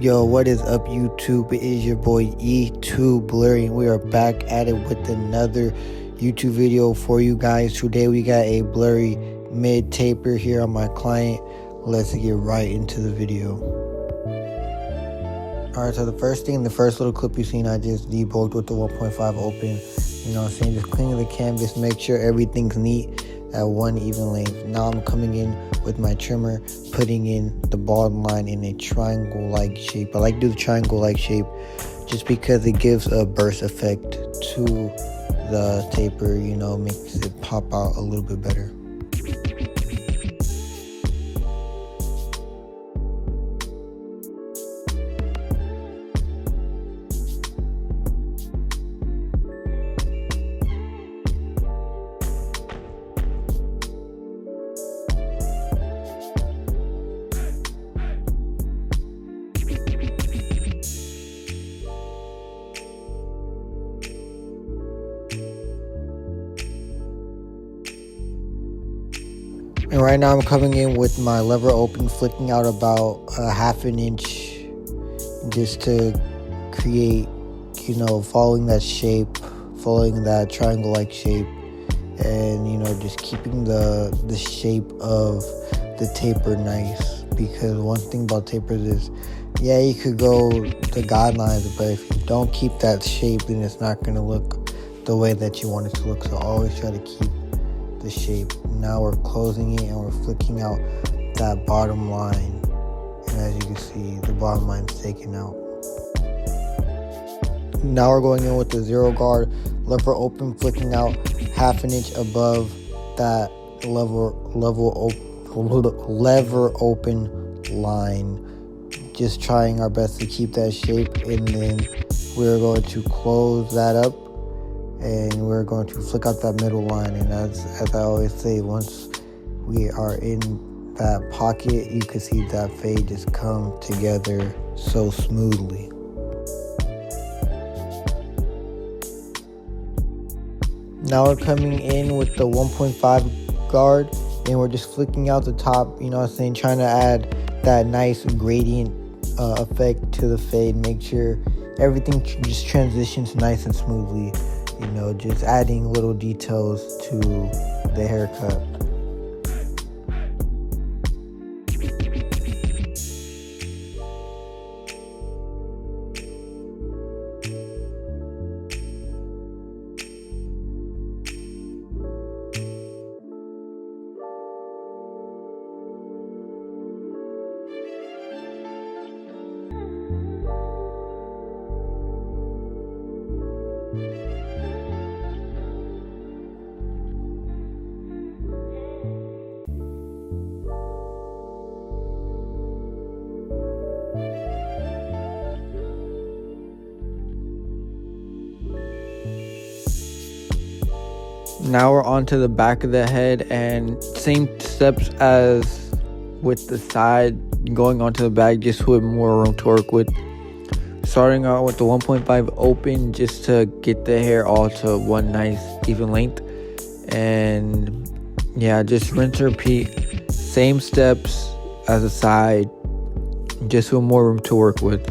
Yo, what is up, YouTube? It is your boy E2 Blurry, and we are back at it with another YouTube video for you guys. Today we got a blurry mid taper here on my client. Let's get right into the video. Alright, so the first little clip you seen, I just debulked with the 1.5 open. You know what I'm saying? Just cleaning the canvas, make sure everything's neat at one even length. Now I'm coming in with my trimmer, putting in the bottom line in a triangle-like shape. I like to do the triangle-like shape just because it gives a burst effect to the taper, you know, makes it pop out a little bit better. And right now I'm coming in with my lever open, flicking out about a half an inch just to create, you know, following that shape, following that triangle-like shape, and, you know, just keeping the shape of the taper nice. Because one thing about tapers is, yeah, you could go the guidelines, but if you don't keep that shape, then it's not going to look the way that you want it to look. So always try to keep the shape. Now we're closing it and we're flicking out that bottom line, and as you can see, the bottom line's taken out. Now we're going in with the zero guard, lever open, flicking out half an inch above that lever open line, just trying our best to keep that shape. And then we're going to close that up and we're going to flick out that middle line. And as I always say, once we are in that pocket, you can see that fade just come together so smoothly. Now we're coming in with the 1.5 guard, and we're just flicking out the top, you know what I'm saying, trying to add that nice gradient effect to the fade. Make sure everything just transitions nice and smoothly. You know, just adding little details to the haircut. Now we're on to the back of the head, and same steps as with the side, going onto the back just with more room to work with. Starting out with the 1.5 open just to get the hair all to one nice even length. And yeah, just rinse and repeat. Same steps as the side, just with more room to work with.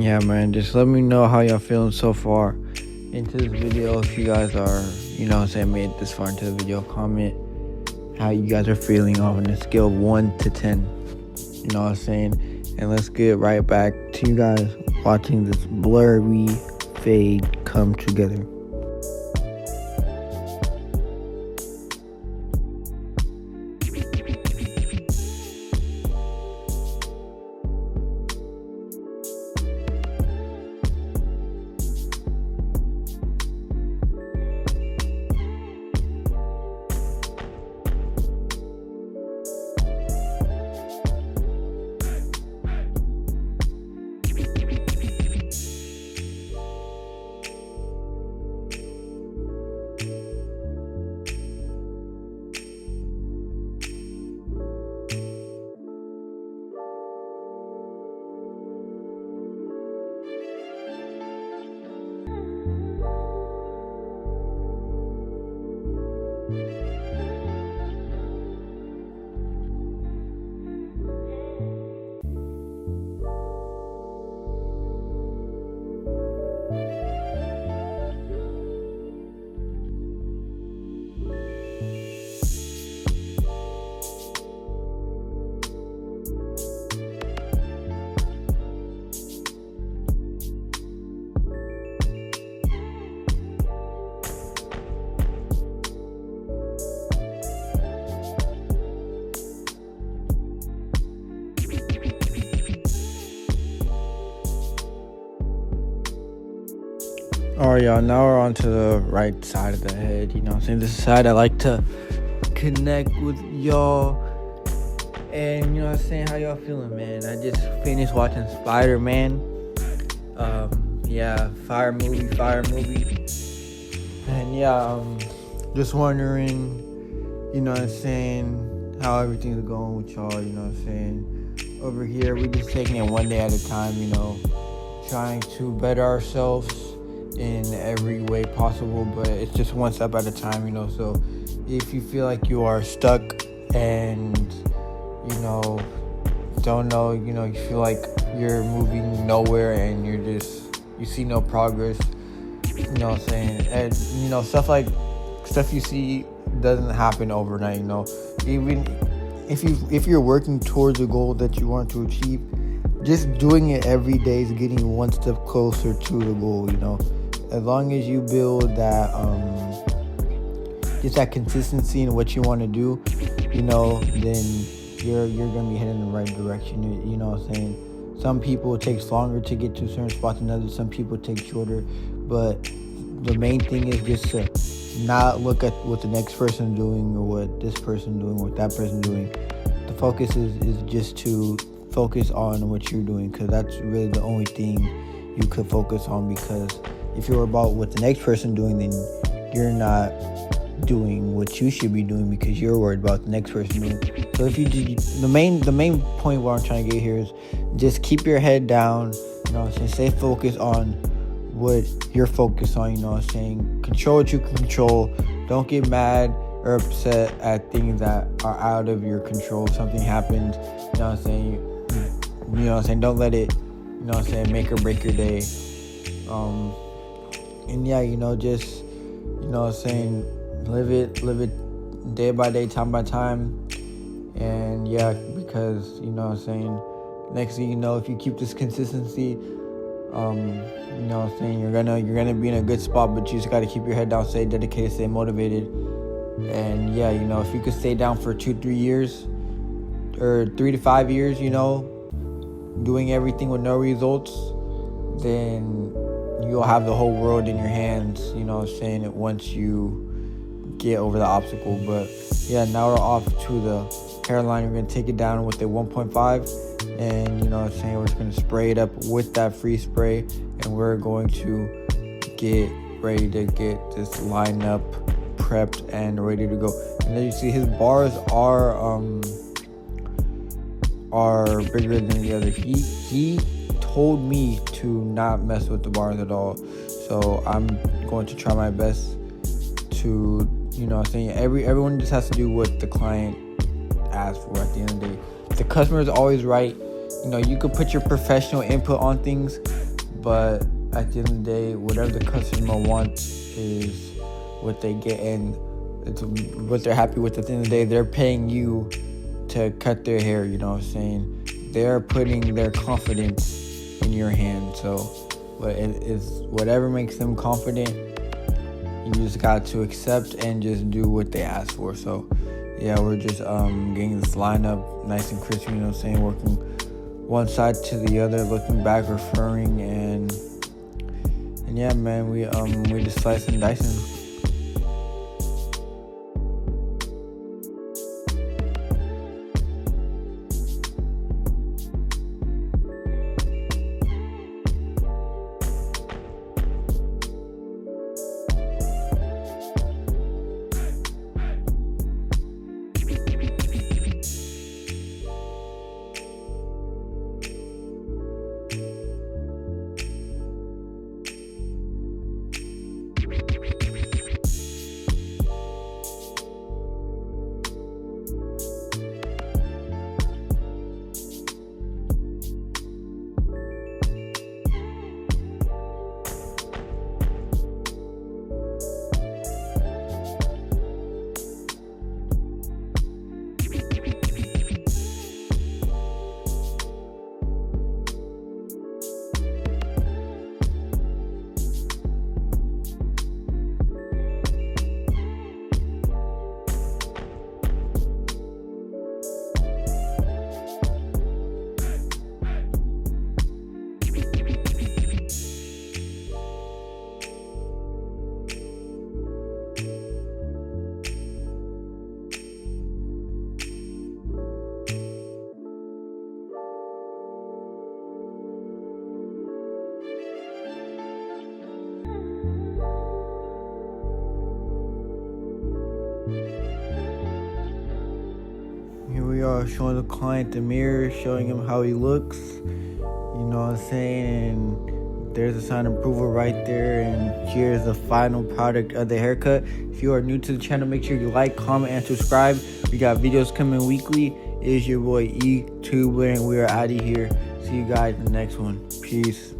Yeah, man, just let me know how y'all feeling so far into this video. If you guys are, made this far into the video, comment how you guys are feeling on a scale of 1 to 10. You know what I'm saying? And let's get right back to you guys watching this blurry fade come together. Alright, y'all, now we're on to the right side of the head. You know what I'm saying? This is the side I like to connect with y'all. And you know what I'm saying? How y'all feeling, man? I just finished watching Spider-Man. Fire movie. And just wondering, you know what I'm saying, how everything's going with y'all, you know what I'm saying? Over here, we just taking it one day at a time, trying to better ourselves in every way possible, but it's just one step at a time, so if you feel like you are stuck and don't know, you feel like you're moving nowhere and you see no progress, you know what I'm saying, and stuff you see doesn't happen overnight, even if you're working towards a goal that you want to achieve, just doing it every day is getting you one step closer to the goal, As long as you build that, just that consistency in what you want to do, then you're gonna be heading in the right direction. You know what I'm saying? Some people it takes longer to get to certain spots than others. Some people take shorter. But the main thing is just to not look at what the next person doing or what this person doing or what that person doing. The focus is just to focus on what you're doing, because that's really the only thing you could focus on. Because if you're about what the next person doing, then you're not doing what you should be doing because you're worried about the next person doing. So if you do, the main point what I'm trying to get here is just keep your head down, stay focused on what you're focused on, control what you can control. Don't get mad or upset at things that are out of your control. If something happens, don't let it, make or break your day. Live it day by day, time by time. And because next thing you know, if you keep this consistency, you're gonna be in a good spot. But you just gotta keep your head down, stay dedicated, stay motivated. And if you could stay down for 2-3 years or 3 to 5 years, doing everything with no results, then you'll have the whole world in your hands, once you get over the obstacle. But now we're off to the hairline. We're going to take it down with a 1.5, and we're just going to spray it up with that free spray, and we're going to get ready to get this line up prepped and ready to go. And then you see his bars are bigger than the other. He told me to not mess with the bars at all, so I'm going to try my best to, everyone just has to do what the client asks for at the end of the day. The customer is always right. You could put your professional input on things, but at the end of the day, whatever the customer wants is what they get, and it's what they're happy with. At the end of the day, they're paying you to cut their hair, you know what I'm saying? They're putting their confidence in your hand. So but it is whatever makes them confident, you just got to accept and just do what they ask for. So yeah, we're just getting this lineup nice and crispy, you know what I'm saying? Working one side to the other, looking back, referring, and yeah, man, we just slicing and dicing. Here we are showing the client the mirror, showing him how he looks, you know what I'm saying? And there's a sign of approval right there, and here's the final product of the haircut. If you are new to the channel, make sure you like, comment, and subscribe. We got videos coming weekly. It is your boy E-Tuber, and we are out of here. See you guys in the next one. Peace.